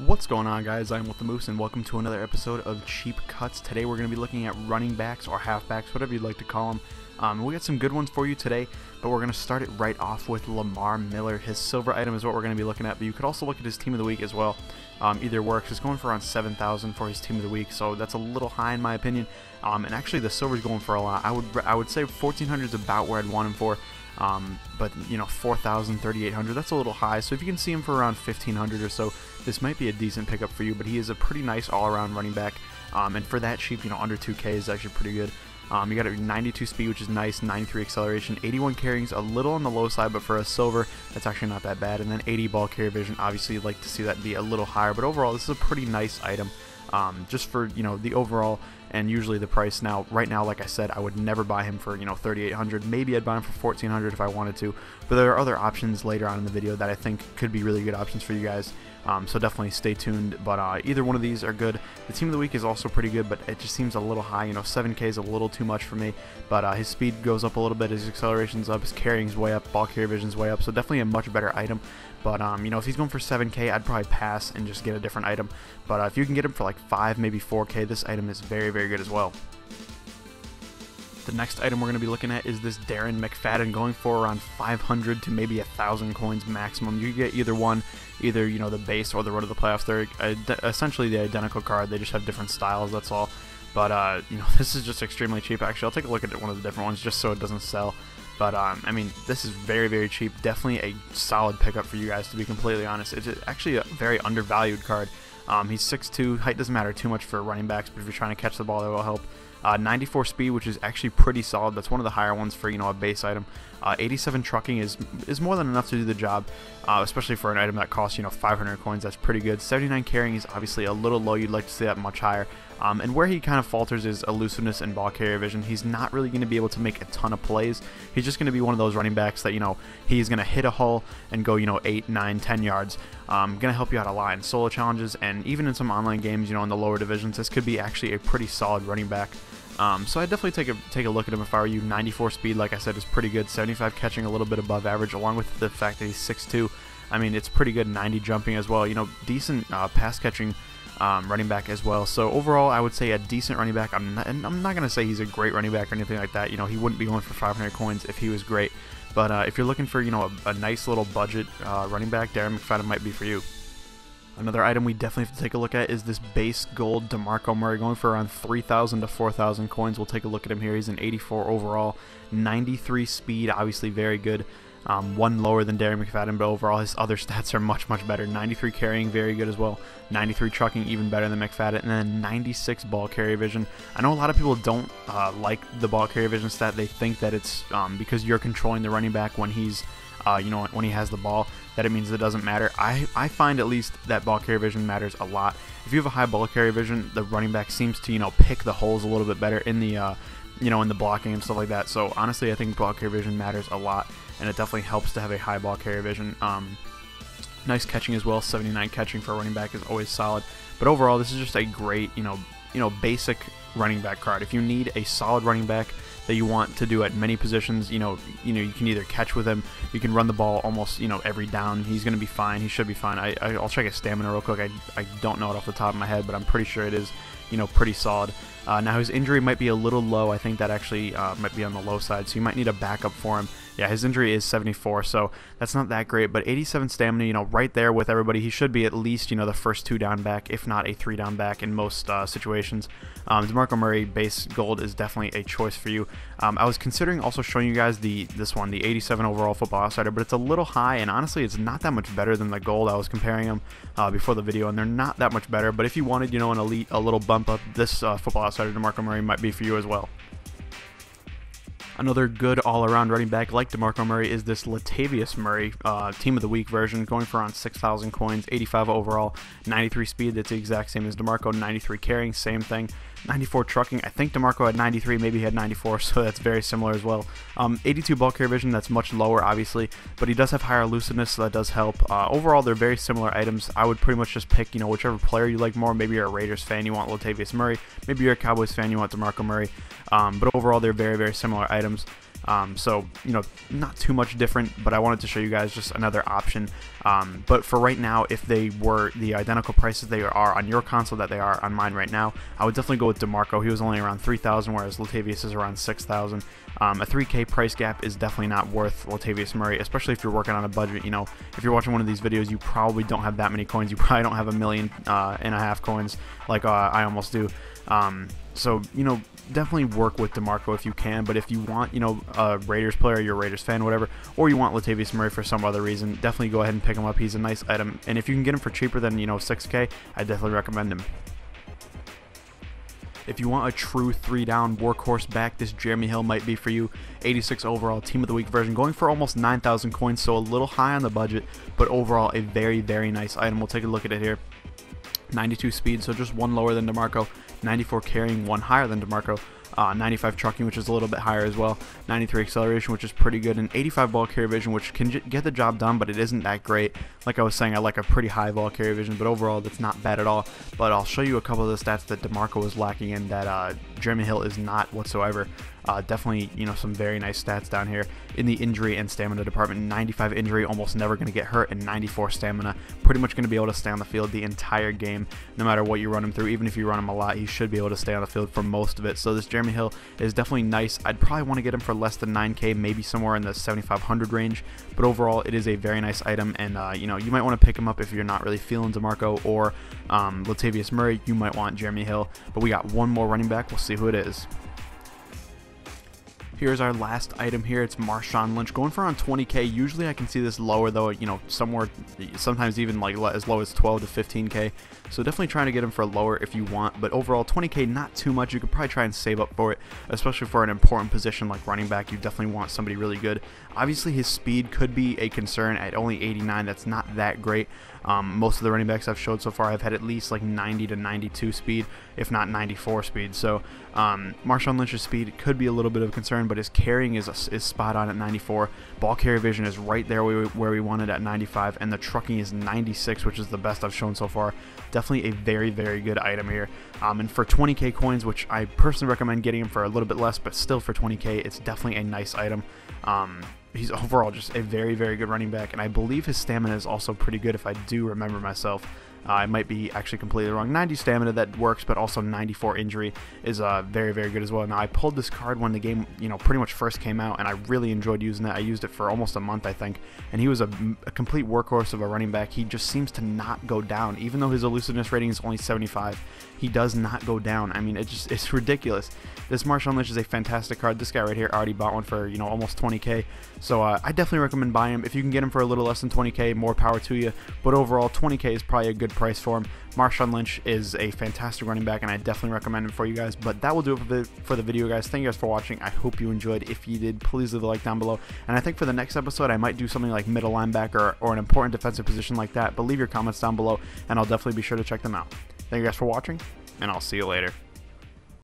What's going on, guys? I'm with the Moose and welcome to another episode of Cheap Cuts. Today we're going to be looking at running backs or halfbacks, whatever you'd like to call them. We got some good ones for you today, but we're going to start it right off with Lamar Miller. His silver item is what we're going to be looking at, but you could also look at his team of the week as well. Either works. It's going for around 7,000 for his team of the week, so that's a little high in my opinion. And actually the silver's going for a lot. I would say 1,400 is about where I'd want him for. But you know, 4,000, 3,800, that's a little high. So if you can see him for around 1,500 or so, this might be a decent pickup for you. But he is a pretty nice all-around running back, and for that cheap, you know, under 2K is actually pretty good. You got a 92 speed, which is nice, 93 acceleration, 81 carryings, a little on the low side, but for a silver, that's actually not that bad. And then 80 ball carrier vision. Obviously, you'd like to see that be a little higher, but overall, this is a pretty nice item. Just for, you know, the overall and usually the price. Now, right now, like I said, I would never buy him for, you know, 3,800. Maybe I'd buy him for 1,400 if I wanted to, but there are other options later on in the video that I think could be really good options for you guys. So definitely stay tuned, but either one of these are good. The team of the week is also pretty good, but it just seems a little high. You know, 7K is a little too much for me, but his speed goes up a little bit, his acceleration's up, his carrying's way up, ball carrier vision's way up, so definitely a much better item. But you know, if he's going for 7K, I'd probably pass and just get a different item. But if you can get him for like 5, maybe 4K, this item is very, very good as well. The next item we're going to be looking at is this Darren McFadden, going for around 500 to maybe 1,000 coins maximum. You get either one, either, you know, the base or the road to the playoffs. They're essentially the identical card. They just have different styles, that's all. But you know, this is just extremely cheap. Actually, I'll take a look at one of the different ones just so it doesn't sell. But I mean, this is very, very cheap. Definitely a solid pickup for you guys, to be completely honest. It's actually a very undervalued card. He's 6'2", height doesn't matter too much for running backs, but if you're trying to catch the ball, that will help. 94 speed, which is actually pretty solid. That's one of the higher ones for, you know, a base item. 87 trucking is more than enough to do the job, especially for an item that costs, you know, 500 coins. That's pretty good. 79 carrying is obviously a little low. You'd like to see that much higher. And where he kind of falters is elusiveness and ball carrier vision. He's not really going to be able to make a ton of plays. He's just going to be one of those running backs that, you know, he's going to hit a hole and go, you know, 8, 9, 10 yards. Going to help you out a lot in solo challenges and even in some online games, you know, in the lower divisions. This could be actually a pretty solid running back. So I'd definitely take a look at him if I were you. 94 speed, like I said, is pretty good. 75 catching, a little bit above average, along with the fact that he's 6'2". I mean, it's pretty good. 90 jumping as well. You know, decent pass catching running back as well. So overall, I would say a decent running back. I'm not going to say he's a great running back or anything like that. You know, he wouldn't be going for 500 coins if he was great. But if you're looking for, you know, a nice little budget running back, Darren McFadden might be for you. Another item we definitely have to take a look at is this base gold DeMarco Murray, going for around 3,000 to 4,000 coins. We'll take a look at him here. He's an 84 overall, 93 speed, obviously very good. One lower than Darren McFadden, but overall his other stats are much, much better. 93 carrying, very good as well. 93 trucking, even better than McFadden. And then 96 ball carrier vision. I know a lot of people don't like the ball carrier vision stat. They think that it's because you're controlling the running back when he's you know, when he has the ball, that it means it doesn't matter. I find at least that ball carrier vision matters a lot. If you have a high ball carrier vision, the running back seems to, you know, pick the holes a little bit better in the you know, in the blocking and stuff like that. So honestly, I think ball carrier vision matters a lot, and it definitely helps to have a high ball carrier vision. Nice catching as well. 79 catching for a running back is always solid. But overall, this is just a great, you know, basic running back card. If you need a solid running back that you want to do at many positions, you know, you can either catch with him, you can run the ball almost, you know, every down. He's going to be fine. He should be fine. I'll check his stamina real quick. I don't know it off the top of my head, but I'm pretty sure it is, you know, pretty solid. Now his injury might be a little low. I think that actually might be on the low side, so you might need a backup for him. Yeah, his injury is 74, so that's not that great, but 87 stamina, you know, right there with everybody. He should be at least, you know, the first 2 down back, if not a 3 down back in most situations. DeMarco Murray base gold is definitely a choice for you. I was considering also showing you guys this one, the 87 overall Football Outsider, but it's a little high, and honestly, it's not that much better than the gold. I was comparing them before the video, and they're not that much better, but if you wanted, you know, an elite, a little bump up, this Football Outsider DeMarco Murray might be for you as well. Another good all-around running back like DeMarco Murray is this Latavius Murray Team of the Week version, going for around 6,000 coins, 85 overall, 93 speed. That's the exact same as DeMarco. 93 carrying, same thing. 94 trucking. I think DeMarco had 93, maybe he had 94, so that's very similar as well. 82 ball carrier vision, that's much lower, obviously, but he does have higher elusiveness, so that does help. Overall, they're very similar items. I would pretty much just pick, you know, whichever player you like more. Maybe you're a Raiders fan, you want Latavius Murray. Maybe you're a Cowboys fan, you want DeMarco Murray. But overall, they're very, very similar items. So, you know, not too much different, but I wanted to show you guys just another option. But for right now, if they were the identical prices they are on your console that they are on mine right now, I would definitely go with DeMarco. He was only around 3,000, whereas Latavius is around 6,000. A 3K price gap is definitely not worth Latavius Murray, especially if you're working on a budget. You know, if you're watching one of these videos, you probably don't have that many coins. You probably don't have 1.5 million coins like I almost do. So, you know, definitely work with DeMarco if you can, but if you want, you know, a Raiders player, you're a Raiders fan, whatever, or you want Latavius Murray for some other reason, definitely go ahead and pick him up. He's a nice item, and if you can get him for cheaper than, you know, 6K, I definitely recommend him. If you want a true 3-down workhorse back, this Jeremy Hill might be for you. 86 overall, Team of the Week version, going for almost 9,000 coins, so a little high on the budget, but overall a very, very nice item. We'll take a look at it here. 92 speed, so just one lower than DeMarco. 94 carrying, one higher than DeMarco. 95 trucking, which is a little bit higher as well. 93 acceleration, which is pretty good, and 85 ball carry vision, which can get the job done, but it isn't that great. Like I was saying, I like a pretty high ball carry vision, but overall that's not bad at all. But I'll show you a couple of the stats that DeMarco was lacking in that Jeremy Hill is not whatsoever. Definitely, you know, some very nice stats down here in the injury and stamina department. 95 injury, almost never going to get hurt, and 94 stamina, pretty much going to be able to stay on the field the entire game, no matter what you run him through. Even if you run him a lot, he should be able to stay on the field for most of it. So this Jeremy Hill is definitely nice. I'd probably want to get him for less than 9K, maybe somewhere in the 7,500 range, but overall it is a very nice item, and you know, you might want to pick him up if you're not really feeling DeMarco or Latavius Murray. You might want Jeremy Hill, but we got one more running back. We'll see who it is. Here's our last item here. It's Marshawn Lynch, going for around 20K. Usually I can see this lower though, you know, sometimes even like as low as 12 to 15K. So definitely trying to get him for lower if you want, but overall 20K, not too much. You could probably try and save up for it, especially for an important position like running back. You definitely want somebody really good. Obviously his speed could be a concern at only 89. That's not that great. Most of the running backs I've showed so far have had at least like 90 to 92 speed, if not 94 speed. So Marshawn Lynch's speed could be a little bit of a concern, but his carrying is spot on at 94. Ball carry vision is right there where we wanted at 95, and the trucking is 96, which is the best I've shown so far. Definitely a very, very good item here. And for 20K coins, which I personally recommend getting him for a little bit less, but still for 20K, it's definitely a nice item. He's overall just a very, very good running back, and I believe his stamina is also pretty good if I do remember myself. I might be actually completely wrong. 90 stamina, that works, but also 94 injury is very, very good as well. Now, I pulled this card when the game, you know, pretty much first came out, and I really enjoyed using it. I used it for almost a month, I think, and he was a complete workhorse of a running back. He just seems to not go down, even though his elusiveness rating is only 75. He does not go down. I mean, it's ridiculous. This Marshawn Lynch is a fantastic card. This guy right here already bought one for, you know, almost 20K. So I definitely recommend buying him. If you can get him for a little less than 20K, more power to you. But overall, 20K is probably a good price for him. Marshawn Lynch is a fantastic running back, and I definitely recommend him for you guys. But that will do it for the video, guys. Thank you guys for watching. I hope you enjoyed. If you did, please leave a like down below. And I think for the next episode, I might do something like middle linebacker or an important defensive position like that. But leave your comments down below, and I'll definitely be sure to check them out. Thank you guys for watching, and I'll see you later.